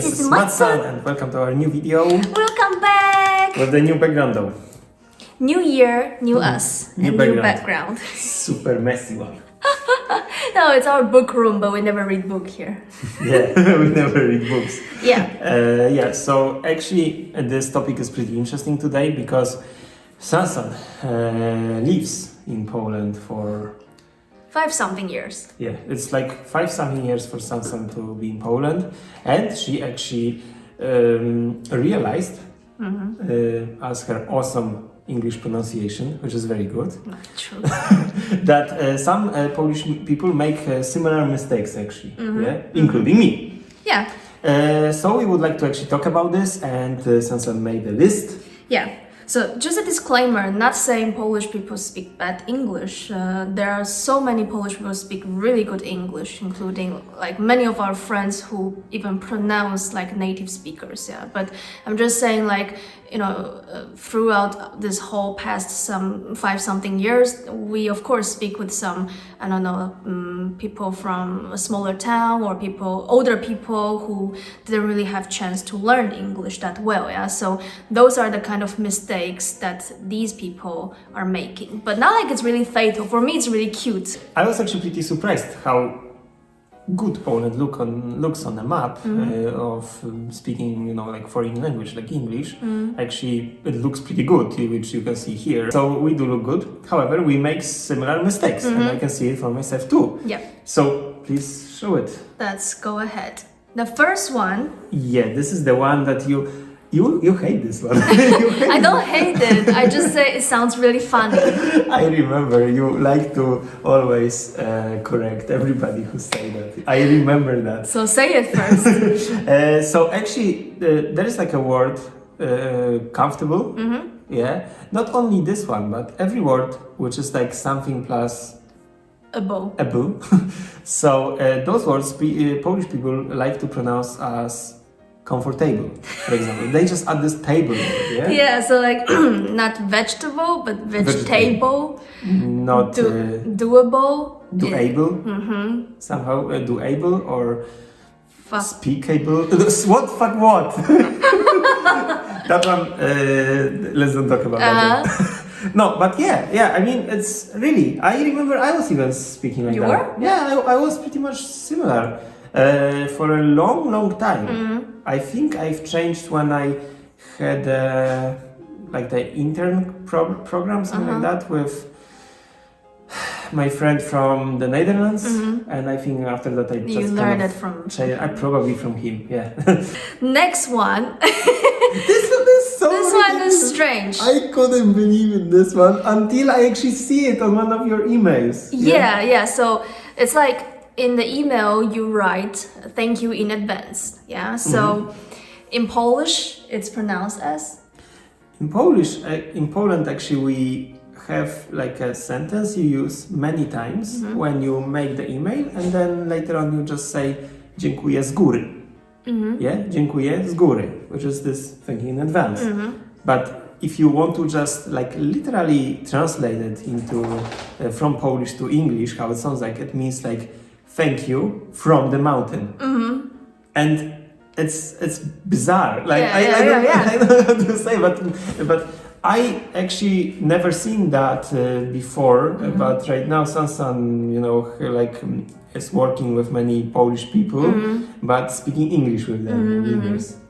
this is Matsan and welcome to our new video. Welcome back! With the new background though. New year, new us, New and background. new background. Super messy one. No, it's our book room, but we never read book here. Yeah, we never read books. Yeah. So actually this topic is pretty interesting today because Sansan lives in Poland for 5-something years. Yeah, it's like 5-something years for Sansan to be in Poland, and she actually realized, as her awesome English pronunciation, which is very good, True. that some Polish people make similar mistakes actually, including me. Yeah. So we would like to actually talk about this, and Sansan made a list. Yeah. So just a disclaimer, not saying Polish people speak bad English. There are so many Polish people who speak really good English, including like many of our friends who even pronounce like native speakers. Yeah, but I'm just saying like, throughout this whole past 5-something years, we of course speak with some, people from a smaller town or older people who didn't really have chance to learn English that well. Yeah, so those are the kind of mistakes that these people are making. But not like it's really fatal. For me, it's really cute. I was actually pretty surprised how good Poland looks on the map of speaking, like foreign language, like English. Actually, it looks pretty good, which you can see here. So we do look good. However, we make similar mistakes, and I can see it for myself too. Yeah. So please show it. Let's go ahead. The first one. Yeah, this is the one that you hate this one. I don't hate it. I just say it sounds really funny. I remember you like to always correct everybody who say that. I remember that. So say it first. So actually, there is like a word, comfortable. Yeah. Not only this one, but every word which is like something plus Abo. So those words Polish people like to pronounce as comfortable, for example. They just add this table. Yeah, so like not vegetable, but vegetable. Not doable. Doable. Somehow doable or Fuck. speakable. What? That one, let's not talk about that one. No, but yeah, I mean, it's really, I remember I was even speaking like You that. were? Yeah, I was pretty much similar for a long time. I think I've changed when I had like the intern program, something like that, with my friend from the Netherlands, and I think after that I just You learned it from probably from him. Yeah. Next one. This one is so This one is ridiculous. strange. I couldn't believe in this one until I actually see it on one of your emails. Yeah. So it's like in the email you write thank you in advance. Yeah. So in Polish it's pronounced as. In Polish, in Poland, actually, we have like a sentence you use many times when you make the email, and then later on you just say dziękuję z góry. Yeah, dziękuję z góry, which is this thank you in advance. But if you want to just like literally translate it into from Polish to English, how it sounds like, it means like thank you from the mountain. And it's bizarre. Like I don't know how to say, but I actually never seen that before. But right now, Sansan, is working with many Polish people, but speaking English with them.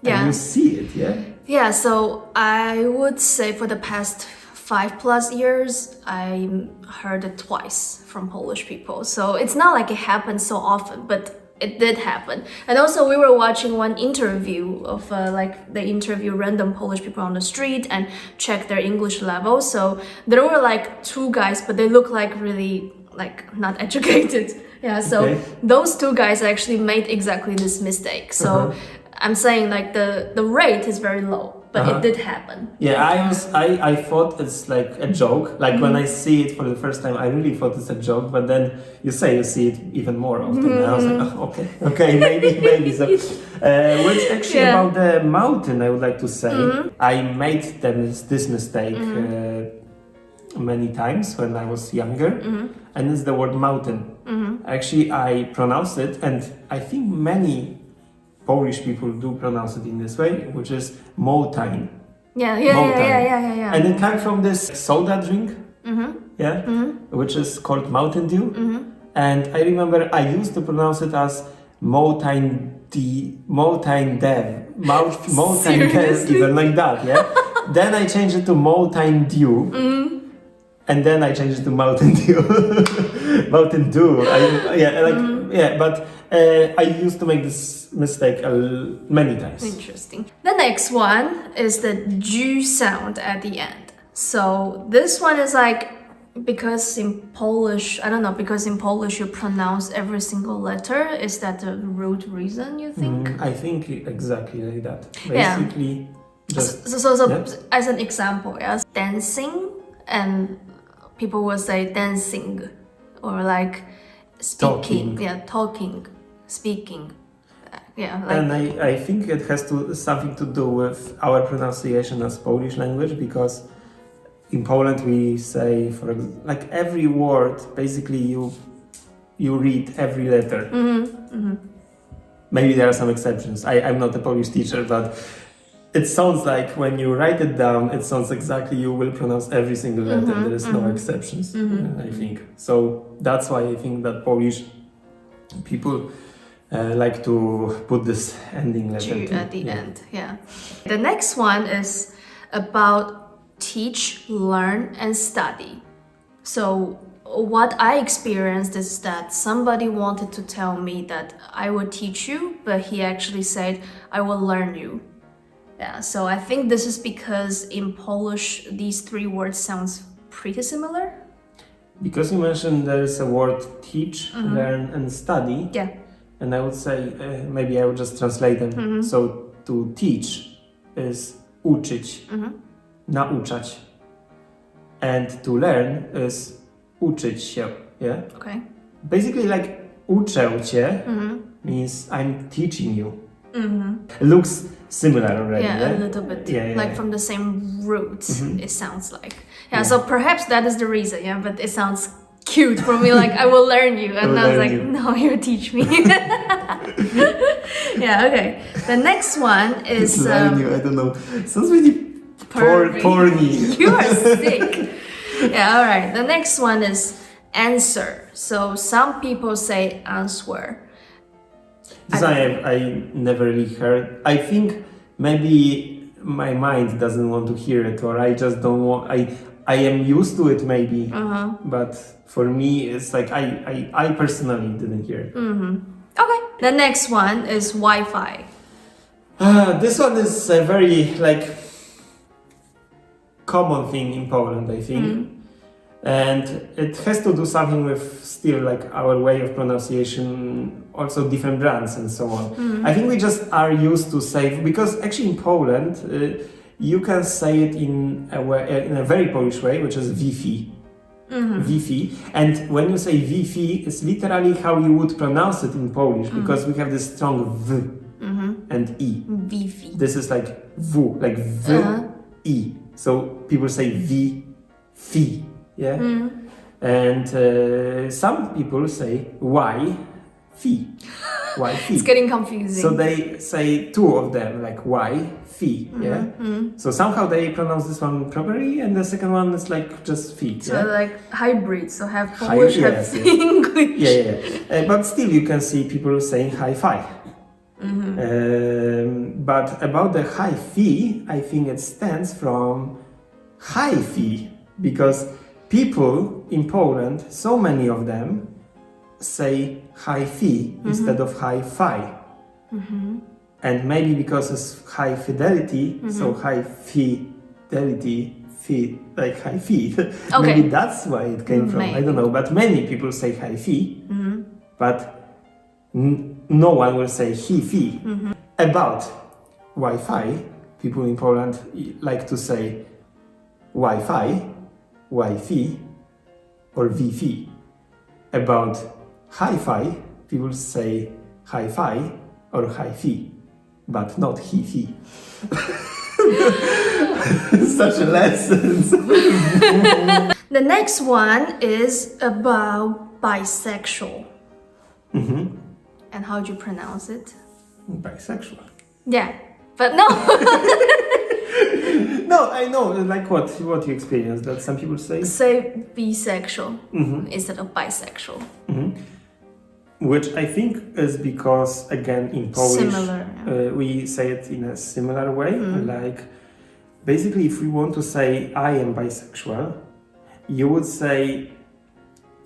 And you see it, yeah. Yeah. So I would say for the past 5+ years, I heard it twice from Polish people. So it's not like it happens so often, but it did happen. And also we were watching one interview of they interview random Polish people on the street and check their English level. So there were like 2 guys, but they look like really like not educated. Yeah, so those 2 guys actually made exactly this mistake. So I'm saying like the rate is very low. But it did happen. Yeah, I thought it's like a joke. Like when I see it for the first time, I really thought it's a joke. But then you see it even more often. And I was like, oh, okay, maybe. So, which actually about the mountain, I would like to say, I made this mistake many times when I was younger, and it's the word mountain. Actually, I pronounced it, and I think many Polish people do pronounce it in this way, which is motain. Yeah. And it comes from this soda drink, which is called Mountain Dew. And I remember I used to pronounce it as Mountain Dev, even like that, yeah. Then I changed it to Mountain Dew, and then I changed it to Mountain Dew. Mountain Dew, but I used to make this mistake many times. Interesting. The next one is the G sound at the end. So this one is like, because in Polish you pronounce every single letter. Is that the root reason, you think? I think exactly like that. Basically, so as an example, yes, dancing, and people will say dancing, or like speaking, talking, speaking. And I think it has something to do with our pronunciation as Polish language, because in Poland we say, for like every word, basically you read every letter. Maybe there are some exceptions. I'm not a Polish teacher, but it sounds like when you write it down, it sounds exactly you will pronounce every single letter. There is no exceptions, I think. So that's why I think that Polish people like to put this ending letter at the end. Yeah. The next one is about teach, learn, and study. So what I experienced is that somebody wanted to tell me that I will teach you, but he actually said, I will learn you. Yeah, so I think this is because in Polish, these three words sounds pretty similar. Because you mentioned there is a word teach, learn, and study. Yeah. And I would say, maybe I would just translate them. So to teach is uczyć, nauczać. And to learn is uczyć się, yeah? Okay. Basically like uczę cię means I'm teaching you. It looks similar already, a little bit. Yeah. From the same root, it sounds like. Yeah, so perhaps that is the reason, but it sounds cute for me, like I will learn you, and I was like, no, you teach me. Yeah, okay. The next one is learn you, I don't know. Sounds really porny. You are sick. Yeah, all right. The next one is answer. So some people say answer. This I never really heard. I think maybe my mind doesn't want to hear it, or I just don't want. I am used to it maybe, but for me it's like I personally didn't hear it. Okay. The next one is Wi-Fi. This one is a very common thing in Poland, I think. And it has to do something with still our way of pronunciation, also different brands and so on. I think we just are used to say, because actually in Poland you can say it in a very Polish way, which is Wi-Fi. Wi-Fi. And when you say Wi-Fi, it's literally how you would pronounce it in Polish, because we have this strong V and I. Wi-Fi. This is like W, like V, I. So people say Wi-Fi. Yeah, and some people say Wi-Fi. Wi-Fi. It's getting confusing. So they say two of them, like Wi-Fi. Yeah. So somehow they pronounce this one properly, and the second one is just Fi. So like hybrid. So have Polish, have English. Yeah. But still, you can see people saying hi-fi. But about the hi-fi, I think it stands from hi-fi, because people in Poland, so many of them, say hi-fi instead of hi-fi. And maybe because it's high fidelity, so high fidelity, like hi-fi. Okay. Maybe that's why it came from. I don't know, but many people say hi-fi, but no one will say hi-fi. About Wi-Fi, people in Poland like to say Wi-Fi, Wi-Fi, or Wi-Fi. About hi-fi, people say hi-fi or hi-fi, but not hi-fi. Such a lesson. The next one is about bisexual. And how do you pronounce it? Bisexual. Yeah, but no. No, I know, like what you experienced, that some people say? Say bisexual instead of bisexual. Which I think is because, again, in Polish, Similar, we say it in a similar way. Like, basically, if we want to say I am bisexual, you would say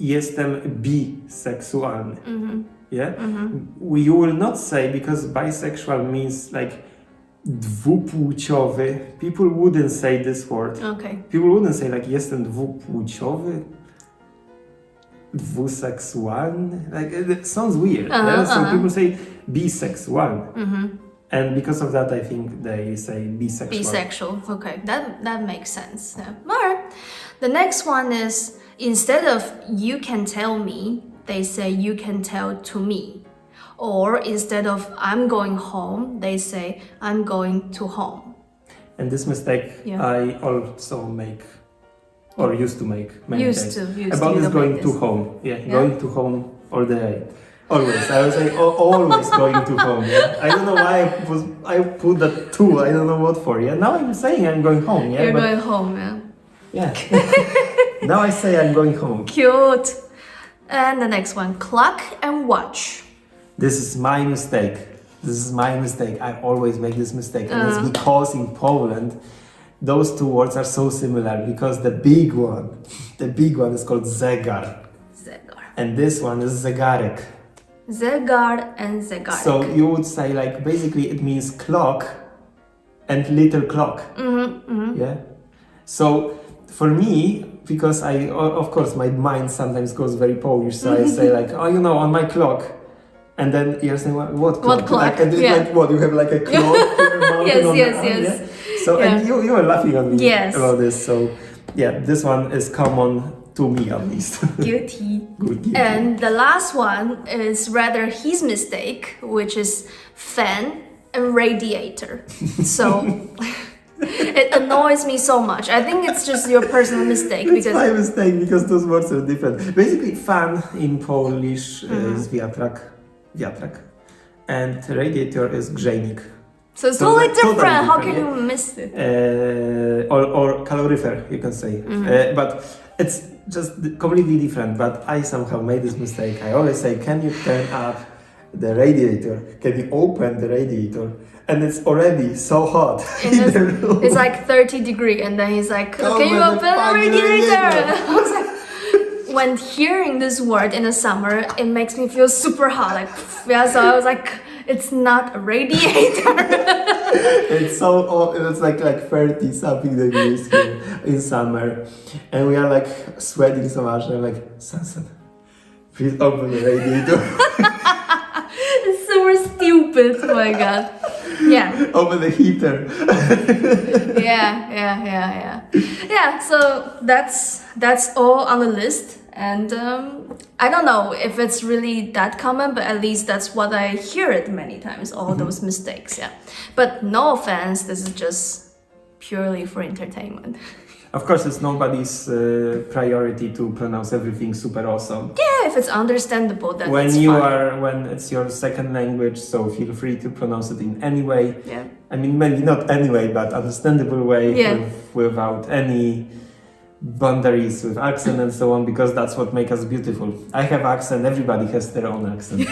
jestem biseksualny. Yeah? You will not say, because bisexual means like dwupłciowy. People wouldn't say this word. Okay. People wouldn't say like jestem dwupłciowy, dwuseksualny. Like it sounds weird. So people say bisexual. And because of that, I think they say bisexual. Bisexual. Okay, that makes sense. Yeah. Alright. The next one is, instead of you can tell me, they say you can tell to me. Or instead of I'm going home, they say I'm going to home. And this mistake I also make, or used to make many times. About this going to home. Going to home all day. Always. I would say always going to home. Yeah? I don't know why I put that to. I don't know what for. Yeah. Now I'm saying I'm going home. Yeah. You're going home, yeah. Yeah. Now I say I'm going home. Cute. And the next one, clock and watch. This is my mistake. I always make this mistake. And it's because in Poland, those two words are so similar, because the big one is called zegar. And this one is zegarek. Zegar and zegarek. So you would say, like, basically it means clock and little clock. Yeah. So for me, because of course my mind sometimes goes very Polish, so I say like, on my clock. And then you're saying, what clock? What clock? Like, and like what? You have like a clock here mounted on the arm, yeah? So, and you were laughing at me about this. So, yeah, this one is common to me at least. Guilty. Guilty. And the last one is rather his mistake, which is fan and radiator. So it annoys me so much. I think it's just your personal mistake. It's my mistake, because those words are different. Basically, fan in Polish is wiatrak, and radiator is grzejnik. So it's totally different. How can you miss it? Or calorifer, you can say. But it's just completely different. But I somehow made this mistake. I always say, can you turn up the radiator? Can you open the radiator? And it's already so hot in the room. It's like 30 degrees, and then he's like, can you open the radiator? I was like, when hearing this word in the summer, it makes me feel super hot. Like, so I was like, it's not a radiator. It's like 30 something degrees here in summer, and we are like sweating so much. And I'm like, Sansan, please open the radiator. It's super stupid. Oh my god. Yeah. Open the heater. Yeah. So that's all on the list. And I don't know if it's really that common, but at least that's what I hear it many times, all those mistakes, But no offense, this is just purely for entertainment. Of course, it's nobody's priority to pronounce everything super awesome. Yeah, if it's understandable, then when it's fine. When it's your second language, so feel free to pronounce it in any way. Yeah. I mean, maybe not any way, but understandable way, without any boundaries, with accent and so on, because that's what makes us beautiful. I have accent, everybody has their own accent.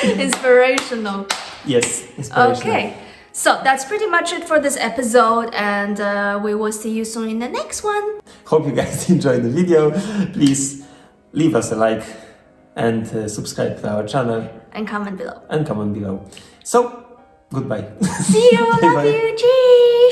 Inspirational. Yes, inspirational. Okay, so that's pretty much it for this episode, and we will see you soon in the next one. Hope you guys enjoyed the video. Please leave us a like and subscribe to our channel. And comment below. So, goodbye. See you, love you, cheese!